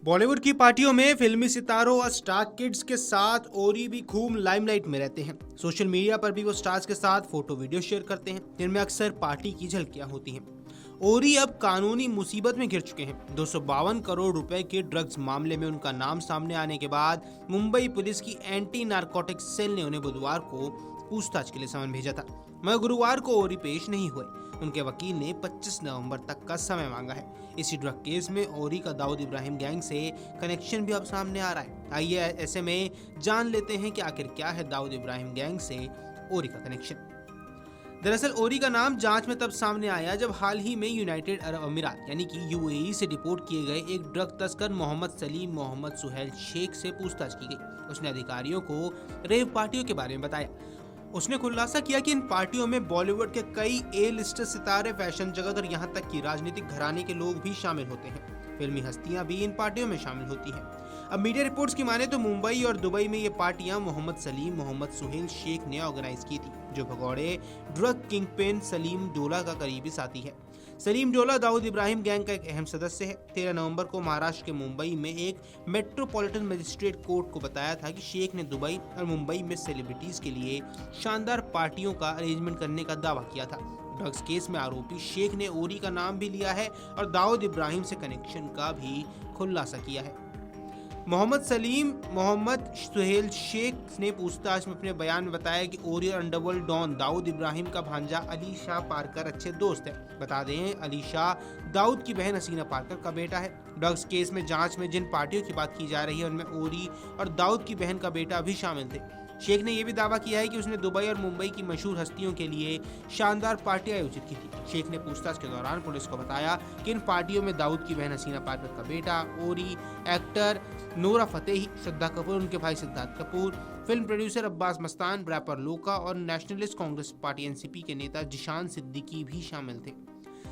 बॉलीवुड की पार्टियों में फिल्मी सितारों और स्टार किड्स के साथ ओरी भी खूब लाइमलाइट में रहते हैं। सोशल मीडिया पर भी वो स्टार्स के साथ फोटो वीडियो शेयर करते हैं जिनमें अक्सर पार्टी की झलकियां होती हैं। ओरी अब कानूनी मुसीबत में घिर चुके हैं। 252 करोड़ रुपए के ड्रग्स मामले में उनका नाम सामने आने के बाद मुंबई पुलिस की एंटी नारकोटिक्स सेल ने उन्हें बुधवार को पूछताछ के लिए समन भेजा था, मगर गुरुवार को ओरी पेश नहीं हुए। उनके वकील ने 25 नवंबर तक का समय मांगा है। इसी ड्रग केस में ओरी का दाऊद इब्राहिम गैंग से कनेक्शन भी अब सामने आ रहा है। आइए ऐसे में जान लेते हैं कि आखिर क्या है दाऊद इब्राहिम गैंग से ओरी का कनेक्शन। दरअसल ओरी का नाम जांच में तब सामने आया जब हाल ही में यूनाइटेड अरब अमीरात यानी कि यूएई से डिपोर्ट किए गए एक ड्रग तस्कर मोहम्मद सलीम मोहम्मद सुहेल शेख से पूछताछ की गई। उसने अधिकारियों को रेव पार्टियों के बारे में बताया। उसने खुलासा किया कि इन पार्टियों में बॉलीवुड के कई ए लिस्टेड सितारे, फैशन जगत और यहाँ तक कि राजनीतिक घराने के लोग भी शामिल होते हैं। फिल्मी हस्तियां भी इन पार्टियों में शामिल होती हैं। अब मीडिया रिपोर्ट्स की माने तो मुंबई और दुबई में ये पार्टियां मोहम्मद सलीम मोहम्मद सुहेल शेख ने ऑर्गेनाइज की थी, जो भगौड़े ड्रग किंगपिन सलीम डोला का करीबी साथी है। सलीम डोला दाऊद इब्राहिम गैंग का एक अहम सदस्य है। 13 नवंबर को महाराष्ट्र के मुंबई में एक मेट्रोपॉलिटन मजिस्ट्रेट कोर्ट को बताया था कि शेख ने दुबई और मुंबई में सेलिब्रिटीज के लिए शानदार पार्टियों का अरेंजमेंट करने का दावा किया था। ड्रग्स केस में आरोपी शेख ने ओरी का नाम भी लिया है और दाऊद इब्राहिम से कनेक्शन का भी खुलासा किया है। मोहम्मद सलीम मोहम्मद सुहेल शेख ने पूछताछ में अपने बयान में बताया कि ओरी और अंडरवर्ल्ड डॉन दाऊद इब्राहिम का भांजा अली शाह पारकर अच्छे दोस्त है। बता दें, अली शाह दाऊद की बहन हसीना पारकर का बेटा है। ड्रग्स केस में जांच में जिन पार्टियों की बात की जा रही है उनमें ओरी और दाऊद की बहन का बेटा भी शामिल थे। शेख ने यह भी दावा किया है कि उसने दुबई और मुंबई की मशहूर हस्तियों के लिए शानदार पार्टी आयोजित की थी। शेख ने पूछताछ के दौरान पुलिस को बताया कि इन पार्टियों में दाऊद की बहन हसीना पारकर का बेटा ओरी, एक्टर नोरा फतेही, श्रद्धा कपूर, उनके भाई Siddharth Kapoor, film producer Abbas Mastan, rapper Loka और नेशनलिस्ट कांग्रेस पार्टी एनसीपी के नेता जिशान सिद्दीकी भी शामिल थे।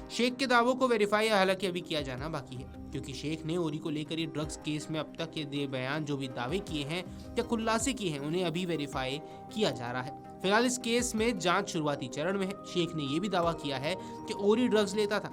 शेख के दावों को वेरीफाई हालांकि अभी किया जाना बाकी है, क्योंकि शेख ने ओरी को लेकर ये ड्रग्स केस में अब तक के दे बयान जो भी दावे किए हैं या खुलासे किए हैं उन्हें अभी वेरीफाई किया जा रहा है। फिलहाल इस केस में जांच शुरुआती चरण में है। शेख ने यह भी दावा किया है कि ओरी ड्रग्स लेता था।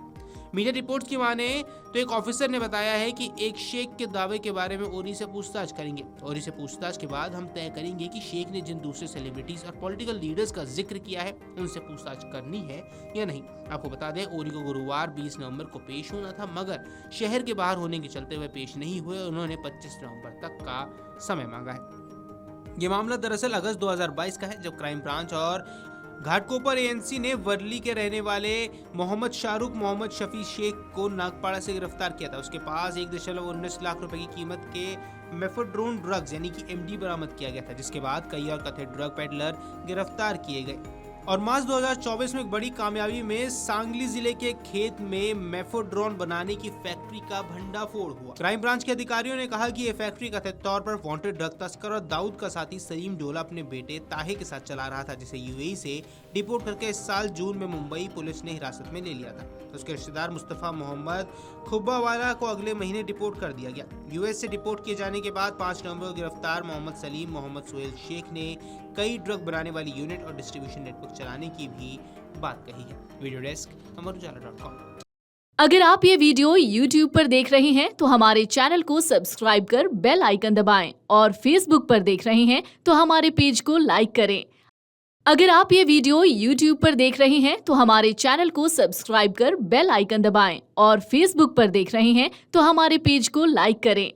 मीडिया रिपोर्ट्स की माने तो एक ऑफिसर ने बताया है कि एक शेख के दावे के बारे में ओरी से पूछताछ करेंगे। ओरी से पूछताछ के बाद हम तय करेंगे कि शेख ने जिन दूसरे सेलिब्रिटीज और पॉलिटिकल लीडर्स का जिक्र किया है उनसे पूछताछ करनी है या नहीं। आपको बता दें, ओरी को गुरुवार 20 नवंबर को पेश होना था, मगर शहर के बाहर होने के चलते हुए पेश नहीं हुए। उन्होंने 25 नवंबर तक का समय मांगा है। ये मामला दरअसल अगस्त 2022 का है, जब क्राइम ब्रांच और घाटकोपर एएनसी ने वर्ली के रहने वाले मोहम्मद शाहरुख मोहम्मद शफी शेख को नागपाड़ा से गिरफ्तार किया था। उसके पास 1.19 लाख रुपए की कीमत के मेफेड्रोन ड्रग्स यानी कि एमडी बरामद किया गया था, जिसके बाद कई और कथित ड्रग पेडलर गिरफ्तार किए गए। और मार्च 2024 में एक बड़ी कामयाबी में सांगली जिले के खेत में मेफेड्रोन बनाने की फैक्ट्री का भंडाफोड़ हुआ। क्राइम ब्रांच के अधिकारियों ने कहा कि यह फैक्ट्री कथित तौर पर वांटेड ड्रग तस्कर और दाऊद का साथी सलीम डोला अपने बेटे ताहे के साथ चला रहा था, जिसे यूएई से डिपोर्ट करके इस साल जून में मुंबई पुलिस ने हिरासत में ले लिया था। उसके रिश्तेदार मुस्तफा मोहम्मद खुब्बावाला को अगले महीने डिपोर्ट कर दिया गया। यूएस से डिपोर्ट किए जाने के बाद 5 नवंबर को गिरफ्तार मोहम्मद सलीम मोहम्मद सुहेल शेख ने कई ड्रग बनाने वाली यूनिट और डिस्ट्रीब्यूशन नेटवर्क चलाने की भी बात कही है। Video desk amarujala.com। अगर आप ये वीडियो YouTube पर देख रहे हैं तो हमारे चैनल को सब्सक्राइब कर बेल आइकन दबाएं, और Facebook पर देख रहे हैं तो हमारे पेज को लाइक करें। अगर आप ये वीडियो YouTube पर देख रहे हैं तो हमारे चैनल को सब्सक्राइब कर बेल आइकन दबाएं, और Facebook पर देख रहे हैं तो हमारे पेज को लाइक करें।